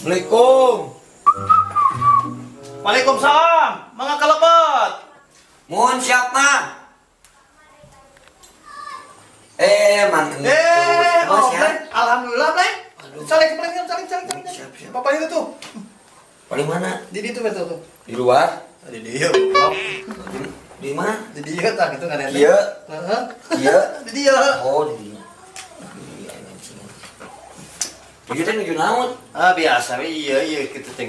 Assalamualaikum. Waalaikumsalam. Mga kalebet. Mohon siapa? Mang. Alhamdulillah, Bleng. Saling. Siap. Bapak itu tuh. Paling mana? Di itu betul tuh. Di luar? Di dia. Di mana? Di dia tak gitu kan ya. Iya. Iya. Di dia. Oh, di dia. Jadi teh nuju naon? Biasa iya kita teh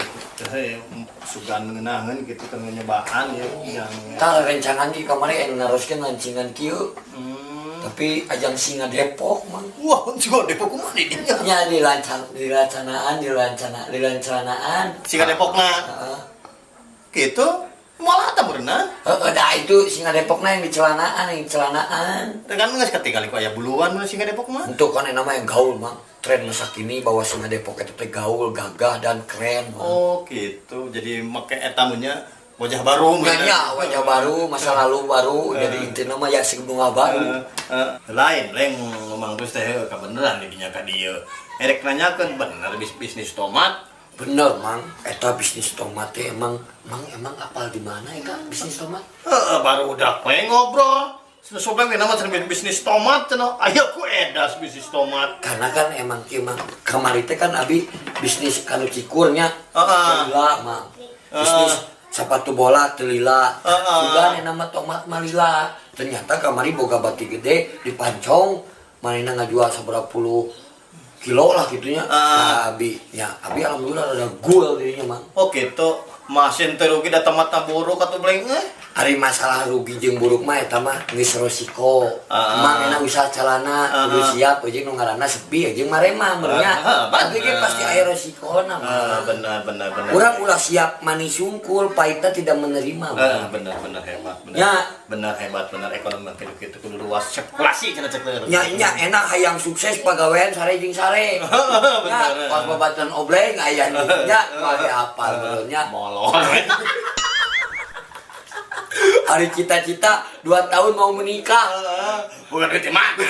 sugan ngeunangeun kitu teh nyobaan ya yang Tah rencangan di kamari anu naroskeun lancingan kieu. Tapi ajang singa Depok mah. wah, juga Depok kumaha di dinya. Nya dilancanaan. Singa Depokna. Heeh. Kitu moal eta beurna. Da itu singa Depokna yang di celanaan. Kan geus ketinggalan ku aya buluan mun singa Depok mah. Untuk kan yang namanya gaul mang. Tren masa kini bahwa singa Depok itu teh gaul, gagah dan keren. Mang. Oh, gitu. Jadi make eta munnya wajah baru. Nya wajah baru, masa lalu baru, jadi intina mah ya sing bunga baru. Lain ngomong terus teh kabeneran di dinya ka dieu. Erek nanyakeun bener bisnis tomat. Bener mang, eta bisnis tomat teh emang apal di mana ya Kak bisnis tomat? Baru udah we ngobrol. Sobrang nama cenah bisnis tomat cenah. Ayo ku edas bisnis tomat. Karena kan emang kamari teh kan abi bisnis kanu cikurnya. Lila mang. Bisnis sepatu bola teu lila. Sugan nama tomat mah lila. Ternyata kamari boga bati gede dipancong manehna ngajual saberapa puluh kilo lah gitunya. Nah, abi alhamdulillah ada gul dirinya mang. Oh gitu. Masin teh rugi da tomatna buruk atuh Bleng. Hari masalah rugi jeung buruk mah eta mah geus resiko. Mang enak usaha calana kudu siap jeung nu ngaranna sepi jeung marema benernya. Tapi ge pasti aya resikona mah. Benar. Urang ulah siap manis sungkul, pahitna tidak menerima. Benar hebat. Ya. Benar hebat, benar ekonomi kitu kudu luas sirkulasi cenah cek teh. Nya enak hayang sukses pagawean sare jeung sare. Ya, pas babatan obleng aya nya aya hafal benernya. Molor. Hari cita-cita 2 tahun mau menikah. Bukan duit mana.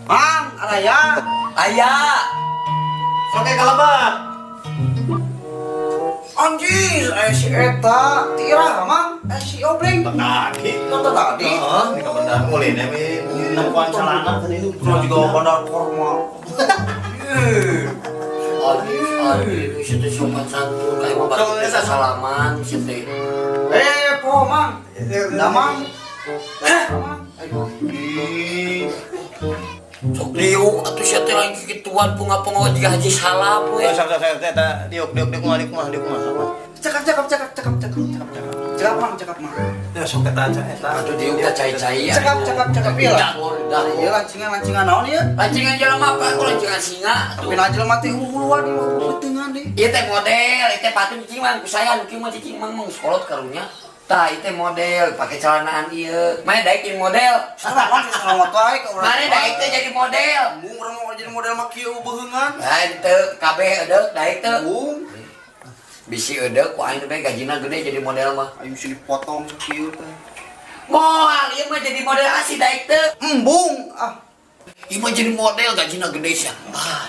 Mang, araya. Aya. Oke kalebet. Anjir, si eta tira mang, si obleng. Tadi. Nonton tadi. Heeh, ini kabeneran mulai nih nempuan celana tadi itu. Kalau juga bandar formal. Aduh, situ sopan santun kayak mau batu salaman, situ. Po mang, damang. Mang, ayo. Sok liuk atuh sia teh lagi kituan punga-punga jiga haji salam we. Saya teh diuk mah. Cakap mang. Ya sok eta aja eta. Atuh diuk teh cai-cai. Cakap iya lah. Dah, Iya lancingan naon ieu? lancingan jelema apa aku lancingan singa. Tapi najel mati uluan di beuteungan di. Ieu teh model, ieu teh patut cicing mah ku saya nu kieu mah cicing mah sekolot karunya. Tah ieu teh model, pake celanaan ieu. Mane daek jadi model. Salah selamat wae ka urang. Mane daek teh jadi model. Bung urang mau jadi model mah kieu beungan. Lain teu kabeh eudeuh daek teu. Bung, Bisi eudeuh ku aing teh gajina gede jadi model mah. ayo sini potong kieu teh. Moal ieu mah jadi model asli daek teu. Bung, Ieu mah jadi model gajina gede sia.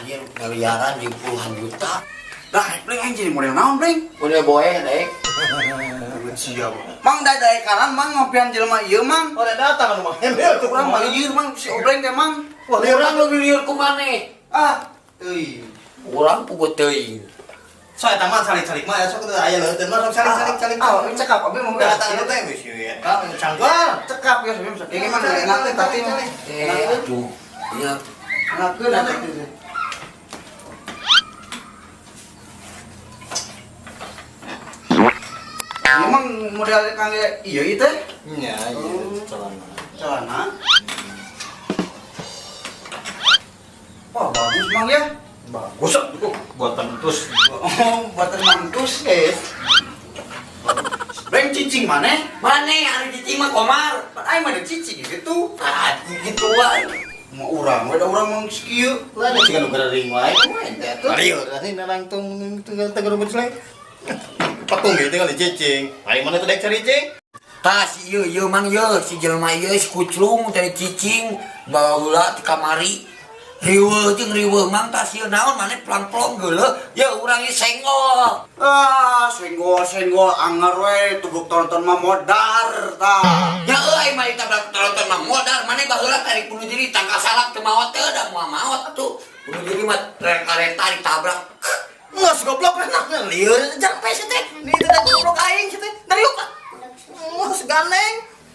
Ieu miliaran di puluhan juta. dah Bleng aing jadi model naon Bleng? Model boe daek. Siap. Mang dadai kanan mang ngopian jelema ieu mang. Oh, datang anu mah. Urang mah lieur mang si obleng teh mang. Urang lebih lieur ku maneh. Euy. Urang puguh teuing. So eta mah salik-salik mah sok aya leuteun mah sok salik-salik. Cekap abi mau Data ieu teh geus ieu. Kan canggal. cekap ya sebelum ini mah enak teh tadi Aduh. Iya. enakeun atuh. Memang model kangge ieu ieu teh Nya, celana. celana. Wah bagus mang ya. Bagus tuh buatan terus. Oh, buatan mantus. Beng cicing mana? Mana hari cicing mah komar. Pan aing mah ada cicing gitu. Ah, gitu wae. Mau urang, ada urang mau sekieu. Lah ada cikan ugar ring wae. Ayo, ini nangtung tegar rambut seleng. Patung gitu tinggal cicing. Ayo mana tuh dek cari cicing? Tas ieu mang ieu si jelema ieu si kuclung tadi cicing bawa heula ti kamari. Riweuh jeung riweuh mang tas ieu naon maneh pelang-pelong geuleuh. Ya urang ieu senggol. Ah, senggol anger we tubruk tonton mah modar tah. Ya euy mah ditabrak tonton mah modal maneh baheula tarik bunuh diri tangka salak teu maot teu da moal maot atuh. Bunuh diri mah kareta ditabrak. Nges goblok enaknya lieur jangan pese teh. Ni teh goblok aing teh. Dari yuk. Nges ganeng.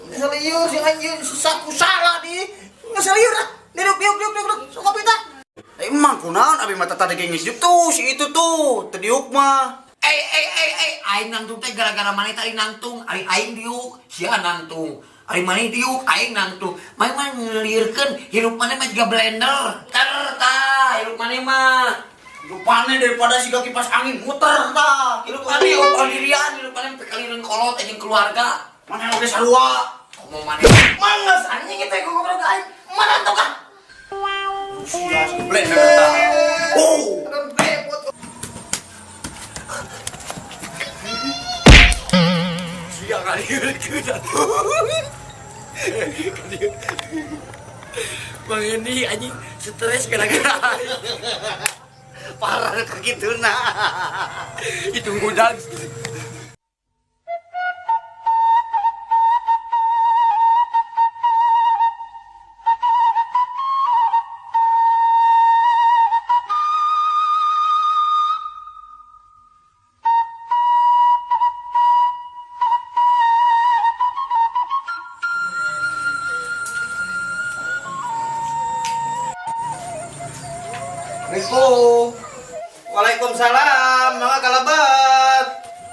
Lieur si anjeun saku salah di. Nges lieur ah. Duduk. Sok kopi tah. Emang kunaon abi mata tadi gengis tuh si itu tuh tediuk mah. Aing nangtung teh gara-gara maneh tadi nangtung, ari aing diuk, sia nangtung. Ari maneh diuk, aing nangtung. Maneh mah ngeliurkeun hirup maneh mah jiga blender. Tah, hirup maneh mah. Rupane daripada si kipas angin muter tah. Hirup maneh pandirian, hirup maneh pekalireun kolot jeung keluarga. Mana oge sarua. Ngomong maneh. Mangas anjing kita goblok aing. Mana tuh kan? Sia si blender tah. Oh. Sia ngaliurkeun. Bang ini anjing stres gara-gara Parah kakitu nah. itu gudang. Assalamualaikum. Waalaikumsalam, mangga kalabat.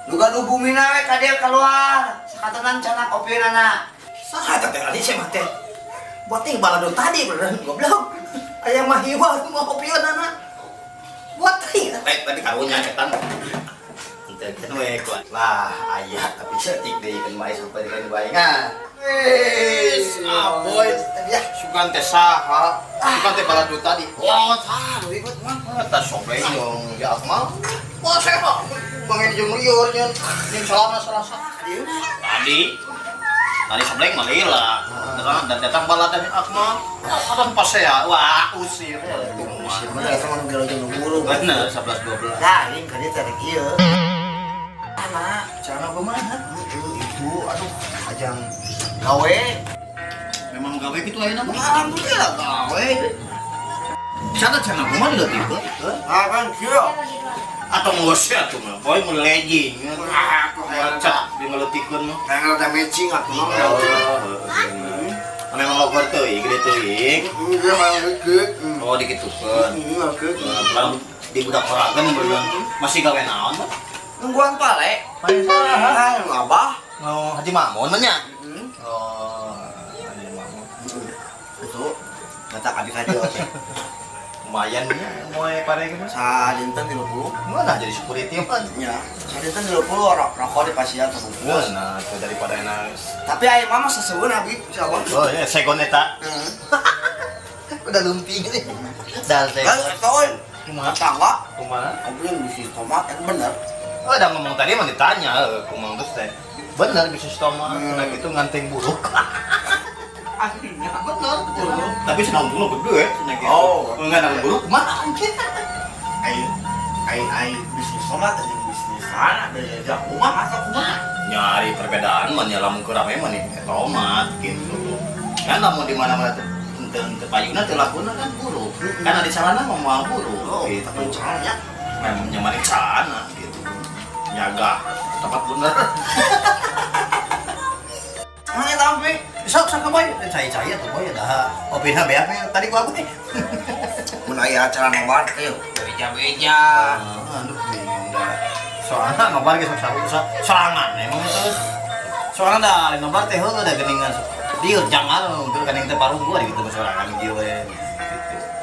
Duga hubungina we ka dieu keluar. Sakatanan cenah kopiana. Saha teh tadi saya mah teh. Buat ting balado tadi beneran goblok. Aya mah hiwa mau kopieunana. Buat ting tadi karunya cetan. Kita kan we kuat. Lah aya tapi setik deui kan bae sampai kan bae ngah. Wes, aboy ya sugan teh saha? Sugan teh balado tadi. Oh, saha ribet mah. Eta sobe yang di Akmal. Wah, seha. Bangen jeung lieur jeung salahna salasa. Tadi sebleng mah lila. Dan datang balada Akmal. Ada pas saya. Wah, usir. Usir mana sama nu gelo jeung guru. Bener 11 12. Lah, ini ka dieu teh kieu. Anak, cara kumaha? Itu aduh ajang Gawe. memang gawe gitu ayeuna mah alhamdulillah gawe. Cara kumaha udah tipe? Ah kan kieu. Atau ngose atuh mah, boy mau legging. Aku cat di ngelutikeun mah. Tanggal da matching atuh mah. Memang loker teuing, gede teuing. Iya mah geuk. Oh dikitukeun. Iya geuk. Lalu di budak peragan berjuang masih gawe naon? Nungguan pale. Paling saha? Ah, Abah. Oh, Haji Mamun nya. Oh, Haji Mamun. Itu kata adik-adik oke. Lumayan nya moe pare gitu. Sadinten 30. Mana jadi security mah? Ya, sadinten 30 rokok di pasian sabungkus. Nah, itu daripada enak. Tapi aya mama seseueun abi siapa? Oh, ya segon eta. Udah lumping nih. Dan Kan tahu. Kumaha? Tangga. Kumaha? Kopi bisnis tomat yang bener. Oh, udah ngomong tadi mah ditanya, kumang terus teh. Bener bisnis tomat, nah itu nganting buruk. Aslinya. Bener, betul. Tapi senang dulu gede, senang gitu. Oh. Enggak nang buruk mana anjir. Ai bisnis tomat dan bisnis sana beda kumaha asa kumaha. Nyari perbedaan mah nya lamun kurang mah nih tomat gitu. Kan lamun di mana-mana teh teu payuna teu lakuna kan buruk. Kan di sana mah moal buruk. Oh, Gitu. tapi caranya Memang nyaman di sana gitu. Nyaga tempat bener. mana tampe? Sok boy, cai tuh boy dah. Opina beak tadi gua apa nih? Mun aya acara nobar teh beja-beja. Aduh bingung dah. Soalnya nobar ge sok sorangan emang itu. Soalnya dah nobar teh heuh da geuningan. Dieu jangan untuk geuning teh paruh gua gitu sorangan dieu we.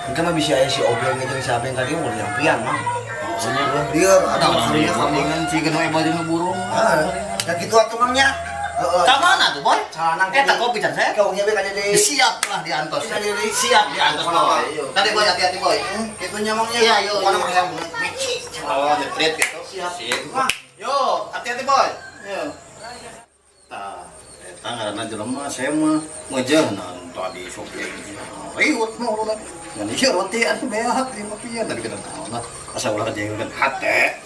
Kita mah bisa si obleng itu siapa yang tadi mau nyampian mah. Dia Ada orang dia mendingan si kenoi baju ngeburung. Ya gitu atuh mangnya. Ka mana tuh, Boy? Salanang Eta kopi can saya. kau nya be kada deui. Siap lah diantos. Bisa deui. Siap diantos, Boy. Tadi Boy hati-hati, Boy. Kitunya mangnya. Iya, yo. Mana mah yang meci. Oh, nyetrit gitu. Siap. Yo, hati-hati, Boy. Yo. Tah, eta ngaranna jelema saya mah ngeujeunna tadi sopir. Riwet mah urang. Dan ieu roti atuh beak 5 pian tadi kita tahu nah. Asa ulah jeung hate.